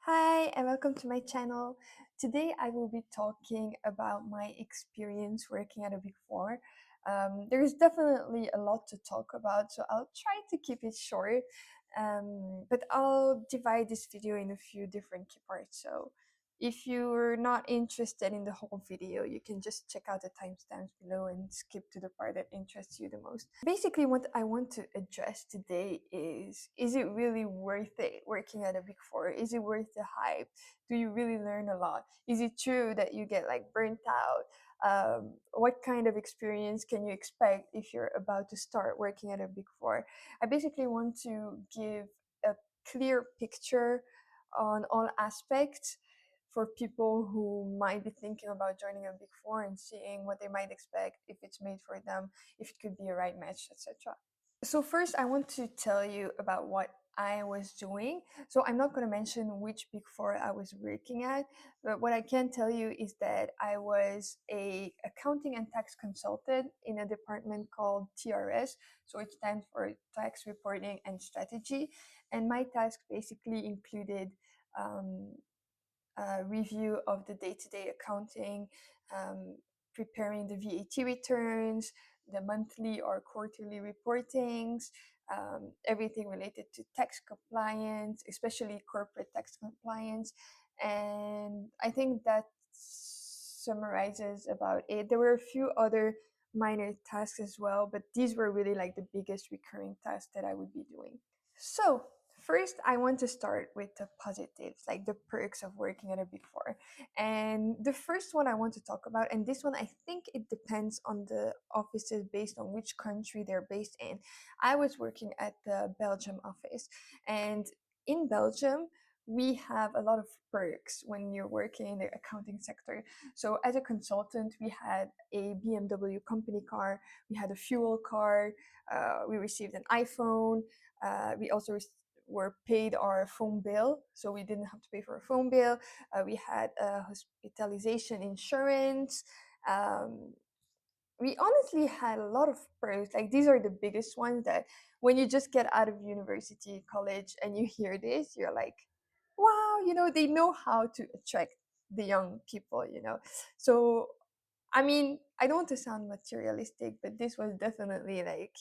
Hi and welcome to my channel. Today I will be talking about my experience working at a Big Four. There's definitely a lot to talk about, so I'll try to keep it short, but I'll divide this video in a few different key parts. So if you're not interested in the whole video, you can just check out the timestamps below and skip to the part that interests you the most. Basically, what I want to address today is it really worth it working at a Big Four? Is it worth the hype? Do you really learn a lot? Is it true that you get like burnt out? What kind of experience can you expect if you're about to start working at a Big Four? I basically want to give a clear picture on all aspects for people who might be thinking about joining a Big Four and seeing what they might expect, if it's made for them, if it could be a right match, etc. So first, I want to tell you about what I was doing. So I'm not going to mention which Big Four I was working at, but what I can tell you is that I was a accounting and tax consultant in a department called TRS. So it stands for Tax Reporting and Strategy, and my task basically included um, review of the day-to-day accounting, preparing the VAT returns, the monthly or quarterly reportings, everything related to tax compliance, especially corporate tax compliance. And I think that summarizes about it. There were a few other minor tasks as well, but these were really like the biggest recurring tasks that I would be doing. So, first, I want to start with the positives, like the perks of working at a Big Four. And the first one I want to talk about, and this one I think it depends on the offices based on which country they're based in. I was working at the Belgium office, and in Belgium, we have a lot of perks when you're working in the accounting sector. So, as a consultant, we had a BMW company car, we had a fuel card, we received an iPhone, we also were paid our phone bill, so we didn't have to pay for a phone bill. We had a hospitalization insurance. Um, we honestly had a lot of perks. Like these are the biggest ones that when you just get out of university, college, and you hear this, you're like, wow, they know how to attract the young people. So, I mean, I don't want to sound materialistic, but this was definitely like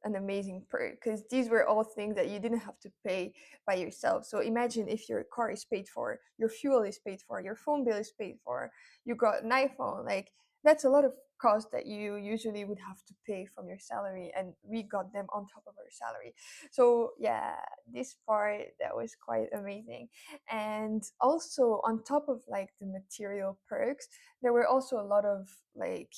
an amazing perk because these were all things that you didn't have to pay by yourself. So imagine if your car is paid for, your fuel is paid for, your phone bill is paid for, you got an iPhone. Like that's a lot of cost that you usually would have to pay from your salary, and we got them on top of our salary. So yeah, this part that was quite amazing. And also on top of like the material perks, there were also a lot of like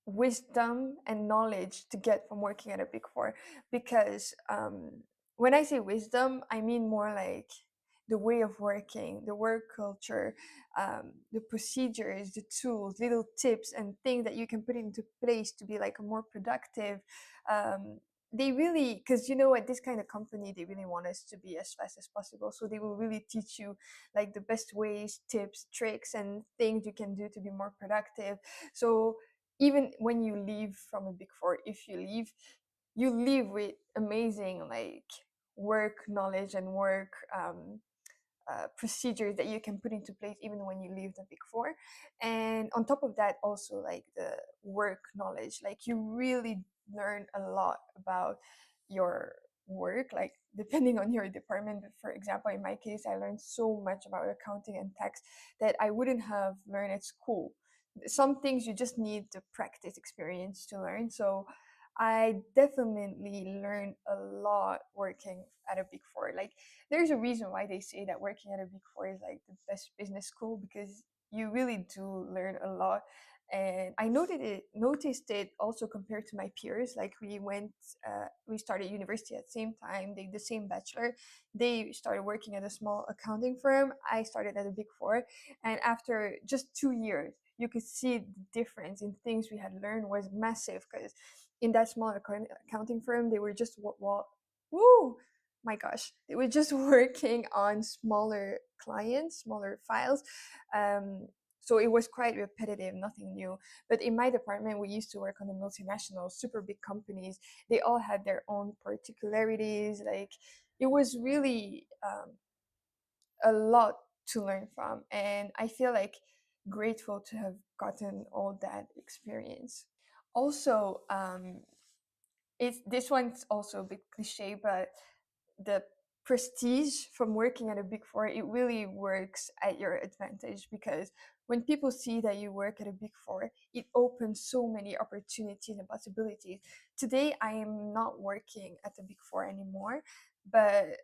wisdom and knowledge to get from working at a Big Four, because when I say wisdom, I mean more like the way of working, the work culture, the procedures, the tools, little tips and things that you can put into place to be like a more productive. They really, because at this kind of company, they really want us to be as fast as possible, so they will really teach you like the best ways, tips, tricks and things you can do to be more productive. So even when you leave from a Big Four, if you leave with amazing like work knowledge and work procedures that you can put into place even when you leave the Big Four. And on top of that, also like the work knowledge, like you really learn a lot about your work, like depending on your department. But for example, in my case, I learned so much about accounting and tax that I wouldn't have learned at school. Some things you just need the practice experience to learn. So I definitely learned a lot working at a Big Four. Like there's a reason why they say that working at a Big Four is like the best business school, because you really do learn a lot. And I noticed it also compared to my peers. Like we started university at the same time, they the same bachelor. They started working at a small accounting firm. I started at a Big Four, and after just 2 years, you could see the difference in things we had learned was massive. Because in that small accounting firm, they were just woo, my gosh, they were just working on smaller clients, smaller files. Um, so it was quite repetitive, nothing new. But in my department, we used to work on the multinational, super big companies. They all had their own particularities. Like it was really a lot to learn from, and I feel like grateful to have gotten all that experience. Also, it's this one's also a bit cliche, but the prestige from working at a big four, it really works at your advantage, because when people see that you work at a big four, it opens so many opportunities and possibilities. Today I am not working at the big four anymore,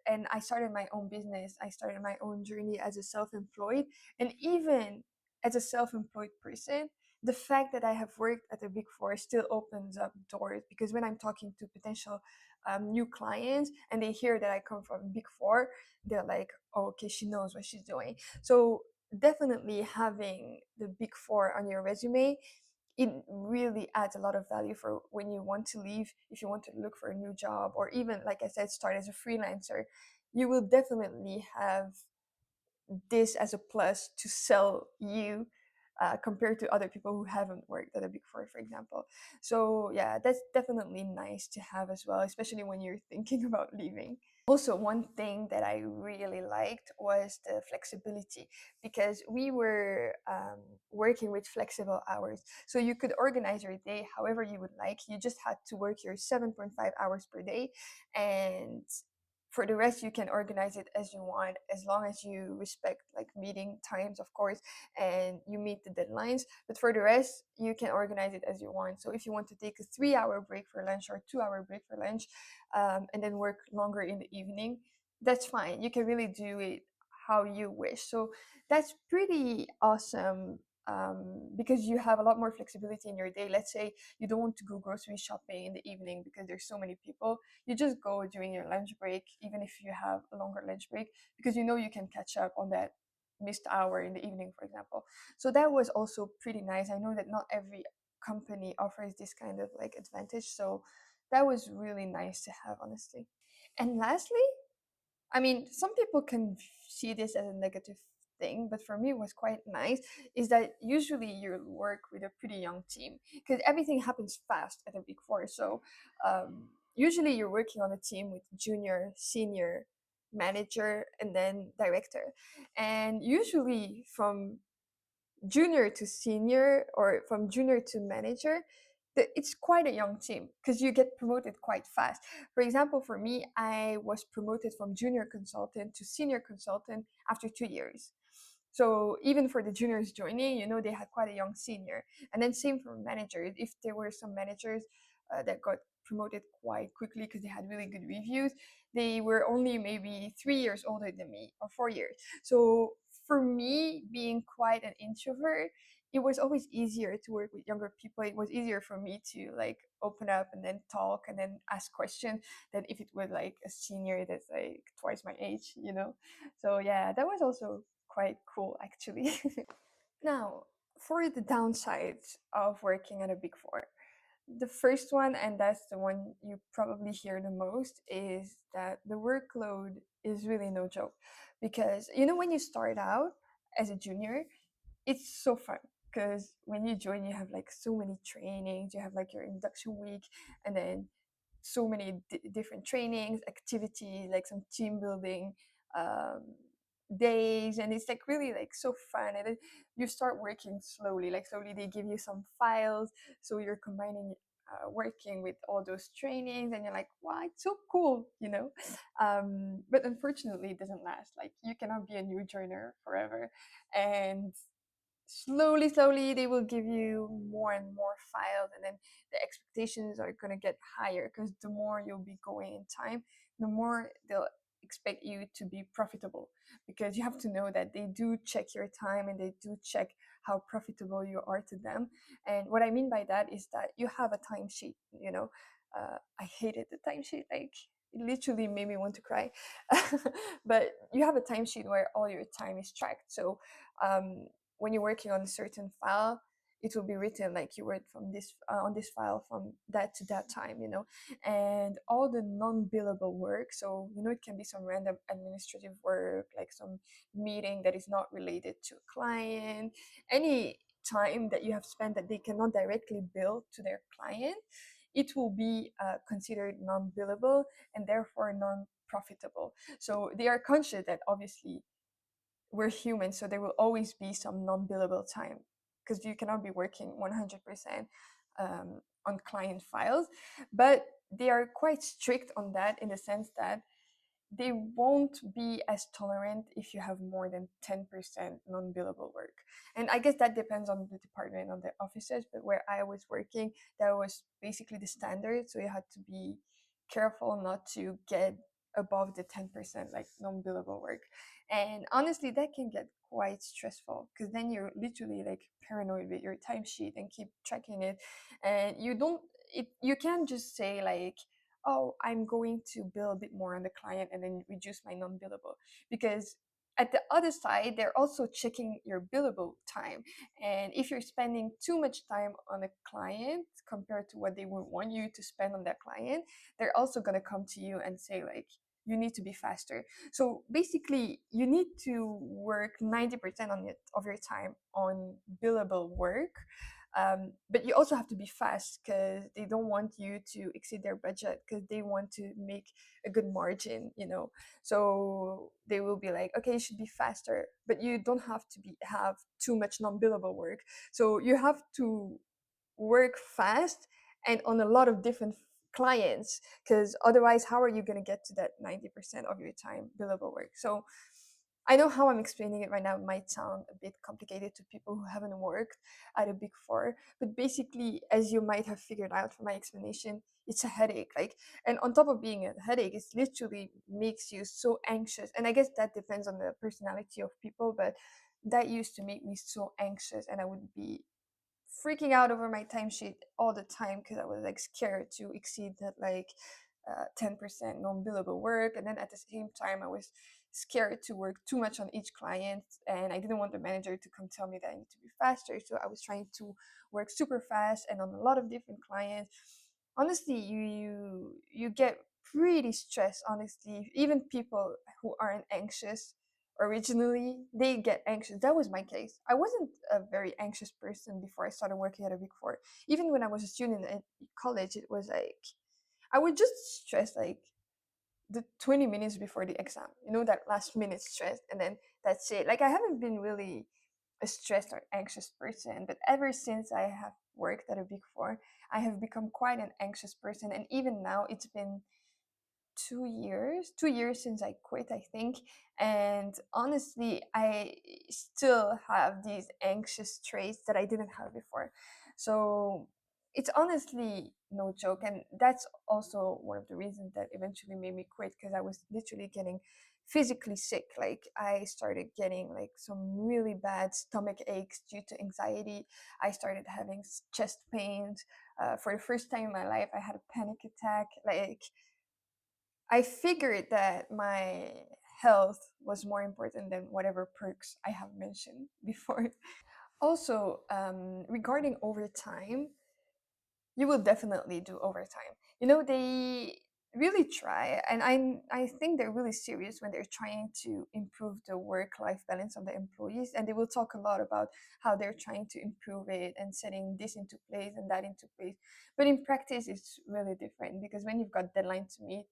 and I started my own business. I started my own journey as a self-employed, and even as a self-employed person, the fact that I have worked at the big four still opens up doors, because when I'm talking to potential new clients and they hear that I come from big four, they're like, oh, okay, she knows what she's doing. So definitely having the big four on your resume, it really adds a lot of value for when you want to leave, if you want to look for a new job, or even, like I said, start as a freelancer. You will definitely have this as a plus to sell you, compared to other people who haven't worked at a big four, for example. So yeah, that's definitely nice to have as well, especially when you're thinking about leaving. Also, one thing that I really liked was the flexibility, because we were working with flexible hours. So you could organize your day however you would like. You just had to work your 7.5 hours per day, and for the rest you can organize it as you want, as long as you respect like meeting times, of course, and you meet the deadlines. But for the rest, you can organize it as you want. So if you want to take a 3 hour break for lunch or 2 hour break for lunch, and then work longer in the evening, that's fine. You can really do it how you wish. So that's pretty awesome, because you have a lot more flexibility in your day. Let's say you don't want to go grocery shopping in the evening because there's so many people. You just go during your lunch break, even if you have a longer lunch break, because you know you can catch up on that missed hour in the evening, for example. So that was also pretty nice. I know that not every company offers this kind of like advantage, so that was really nice to have, honestly. And lastly, I mean, some people can see this as a negative thing, but for me, it was quite nice. Is that usually you work with a pretty young team, because everything happens fast at a big four. So usually you're working on a team with junior, senior, manager, and then director. And usually from junior to senior, or from junior to manager, it's quite a young team, because you get promoted quite fast. For example, for me, I was promoted from junior consultant to senior consultant after 2 years. So even for the juniors joining, they had quite a young senior. And then same for managers. If there were some managers that got promoted quite quickly because they had really good reviews, they were only maybe 3 years older than me, or 4 years. So for me, being quite an introvert, it was always easier to work with younger people. It was easier for me to like open up and then talk and then ask questions than if it was like a senior that's like twice my age. So yeah, that was also quite cool, actually. Now, for the downsides of working at a big four, the first one, and that's the one you probably hear the most, is that the workload is really no joke. Because when you start out as a junior, it's so fun, because when you join, you have like so many trainings. You have like your induction week, and then so many different trainings, activities, like some team building um, days, and it's like really like so fun. And then you start working slowly, like slowly they give you some files, so you're combining working with all those trainings, and you're like, wow, it's so cool. But unfortunately, it doesn't last. Like, you cannot be a new joiner forever, and slowly they will give you more and more files, and then the expectations are going to get higher, because the more you'll be going in time, the more they'll expect you to be profitable, because you have to know that they do check your time, and they do check how profitable you are to them. And what I mean by that is that you have a timesheet. I hated the timesheet, like it literally made me want to cry. But you have a timesheet where all your time is tracked. So when you're working on a certain file, it will be written like you worked from this on this file from that to that time. And all the non-billable work, so it can be some random administrative work, like some meeting that is not related to a client, any time that you have spent that they cannot directly bill to their client, it will be considered non-billable, and therefore non-profitable. So they are conscious that obviously we're human, so there will always be some non-billable time because you cannot be working 100% on client files. But they are quite strict on that in the sense that they won't be as tolerant if you have more than 10% non-billable work. And I guess that depends on the department, on the offices, but where I was working, that was basically the standard. So you had to be careful not to get above the 10% like non-billable work. And honestly, that can get quite stressful because then you're literally like paranoid with your timesheet and keep tracking it. And you can't just say like, oh, I'm going to bill a bit more on the client and then reduce my non-billable. Because at the other side, they're also checking your billable time. And if you're spending too much time on a client compared to what they would want you to spend on that client, they're also going to come to you and say, like, you need to be faster. So basically, you need to work 90% of your time on billable work, but you also have to be fast because they don't want you to exceed their budget because they want to make a good margin, so they will be like, okay, you should be faster, but you don't have to have too much non-billable work. So you have to work fast and on a lot of different clients, because otherwise how are you going to get to that 90% of your time billable work? So I know how I'm explaining it right now might sound a bit complicated to people who haven't worked at a big four, but basically, as you might have figured out from my explanation, it's a headache. Like, and on top of being a headache, it literally makes you so anxious. And I guess that depends on the personality of people, but that used to make me so anxious, and I would be freaking out over my timesheet all the time because I was like scared to exceed that like 10% non-billable work. And then at the same time, I was scared to work too much on each client, and I didn't want the manager to come tell me that I need to be faster. So I was trying to work super fast and on a lot of different clients. Honestly, you get pretty stressed. Honestly, even people who aren't anxious originally, they get anxious. That was my case. I wasn't a very anxious person before I started working at a big four. Even when I was a student at college, it was like I would just stress like the 20 minutes before the exam, that last minute stress, and then that's it. Like, I haven't been really a stressed or anxious person, but ever since I have worked at a big four, I have become quite an anxious person. And even now, it's been 2 years since I quit, I think. And honestly, I still have these anxious traits that I didn't have before. So it's honestly no joke. And that's also one of the reasons that eventually made me quit, because I was literally getting physically sick. Like, I started getting like some really bad stomach aches due to anxiety. I started having chest pains. For the first time in my life, I had a panic attack. Like, I figured that my health was more important than whatever perks I have mentioned before. Also, regarding overtime, you will definitely do overtime. They really try, and I think they're really serious when they're trying to improve the work-life balance of the employees, and they will talk a lot about how they're trying to improve it and setting this into place and that into place. But in practice, it's really different, because when you've got deadlines to meet,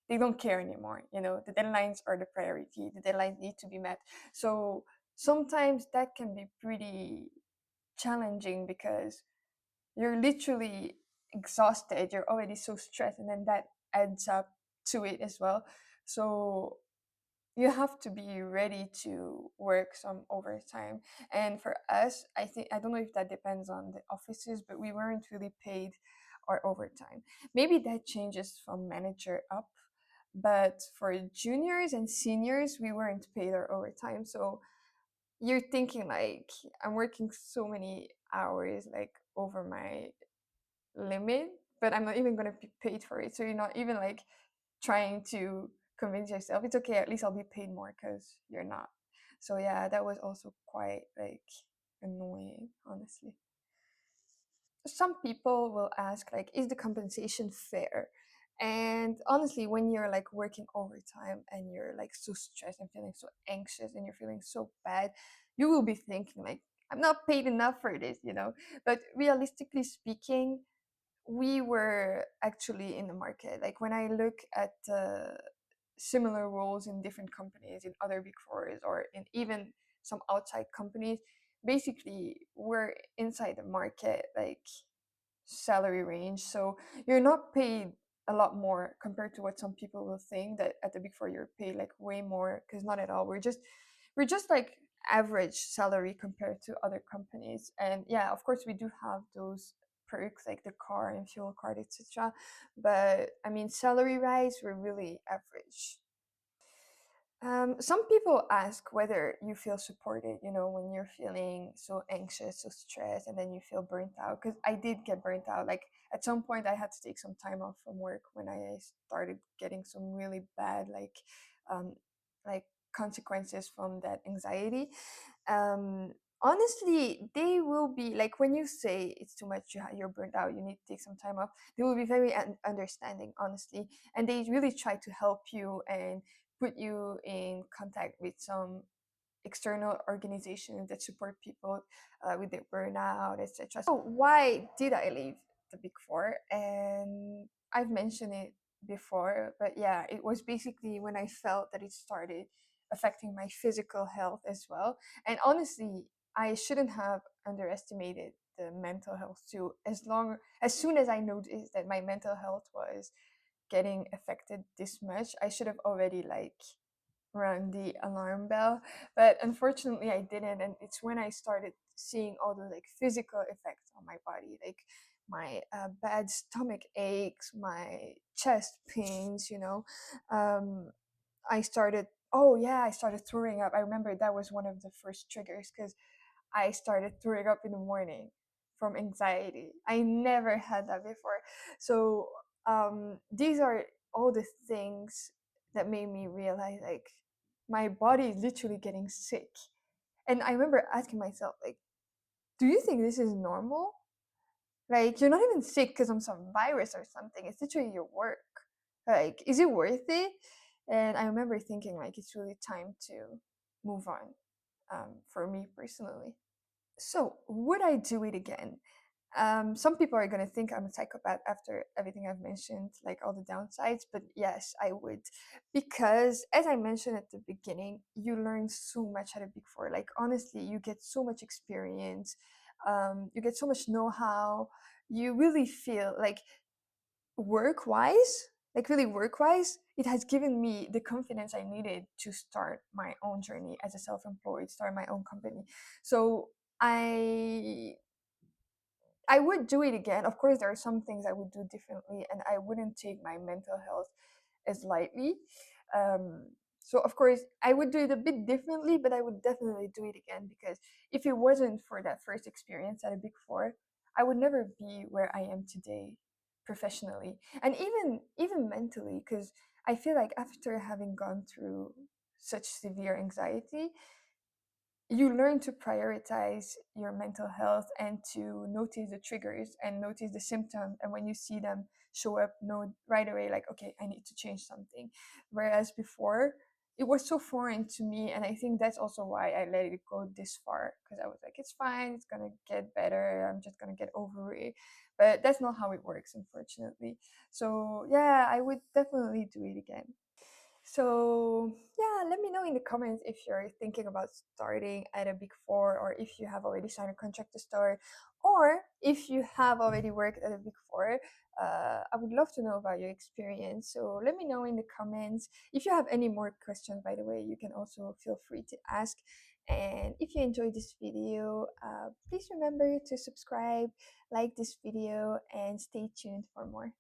they don't care anymore. The deadlines are the priority. The deadlines need to be met. So sometimes that can be pretty challenging, because you're literally exhausted, you're already so stressed, and then that adds up to it as well. So you have to be ready to work some overtime. And for us, I don't know if that depends on the offices, but we weren't really paid our overtime. Maybe that changes from manager up, but for juniors and seniors, we weren't paid our overtime. So you're thinking like, I'm working so many hours like over my limit, but I'm not even going to be paid for it. So you're not even like trying to convince yourself it's okay, at least I'll be paid more, because you're not. So yeah, that was also quite like annoying, honestly. Some people will ask, like, is the compensation fair? And honestly, when you're like working overtime and you're like so stressed and feeling so anxious and you're feeling so bad, you will be thinking like, I'm not paid enough for this. But realistically speaking, we were actually in the market. Like, when I look at the similar roles in different companies, in other big fours, or in even some outside companies, basically we're inside the market like salary range. So you're not paid a lot more compared to what some people will think, that at the big four you're paid like way more, because not at all. We're just like average salary compared to other companies. And yeah, of course we do have those perks like the car and fuel card, etc. But I mean, salary rise, we're really average. Some people ask whether you feel supported, when you're feeling so anxious, so stressed, and then you feel burnt out. Because I did get burnt out. Like at some point, I had to take some time off from work when I started getting some really bad, um, like consequences from that anxiety. um Honestly, they will be like, when you say it's too much, you're burnt out, you need to take some time off, they will be very understanding, honestly. And they really try to help you and put you in contact with some external organizations that support people with their burnout, etc. So why did I leave the big four? And I've mentioned it before, but yeah, it was basically when I felt that it started affecting my physical health as well. And honestly, I shouldn't have underestimated the mental health too. As soon as I noticed that my mental health was getting affected this much, I should have already like rang the alarm bell. But unfortunately I didn't, and it's when I started seeing all the like physical effects on my body, like my bad stomach aches, my chest pains, I started, oh yeah, I started throwing up. I remember that was one of the first triggers, because I started throwing up in the morning from anxiety. I never had that before. So these are all the things that made me realize like my body is literally getting sick. And I remember asking myself, like, do you think this is normal? Like, you're not even sick because of some virus or something. It's literally your work. Like, is it worth it? And I remember thinking, like, it's really time to move on, for me personally. So, would I do it again? Some people are going to think I'm a psychopath after everything I've mentioned, like all the downsides, but yes, I would. Because, as I mentioned at the beginning, you learn so much at a big four. Like, honestly, you get so much experience, you get so much know how. You really feel like work wise, like really work wise, it has given me the confidence I needed to start my own journey as a self employed, start my own company. So, I I would do it again. Of course, there are some things I would do differently, and I wouldn't take my mental health as lightly. Um, so, of course, I would do it a bit differently, but I would definitely do it again, because if it wasn't for that first experience at a big four, I would never be where I am today professionally, and even mentally, because I feel like after having gone through such severe anxiety, you learn to prioritize your mental health and to notice the triggers and notice the symptoms, and when you see them show up, know right away, like, okay, I need to change something. Whereas before, it was so foreign to me, and I think that's also why I let it go this far, because I was like, it's fine, it's gonna get better, I'm just gonna get over it. But that's not how it works, unfortunately. So yeah, I would definitely do it again. So, yeah, let me know in the comments if you're thinking about starting at a big four, or if you have already signed a contract to start, or if you have already worked at a big four. I would love to know about your experience. So, let me know in the comments. If you have any more questions, by the way, you can also feel free to ask. And if you enjoyed this video, please remember to subscribe, like this video, and stay tuned for more.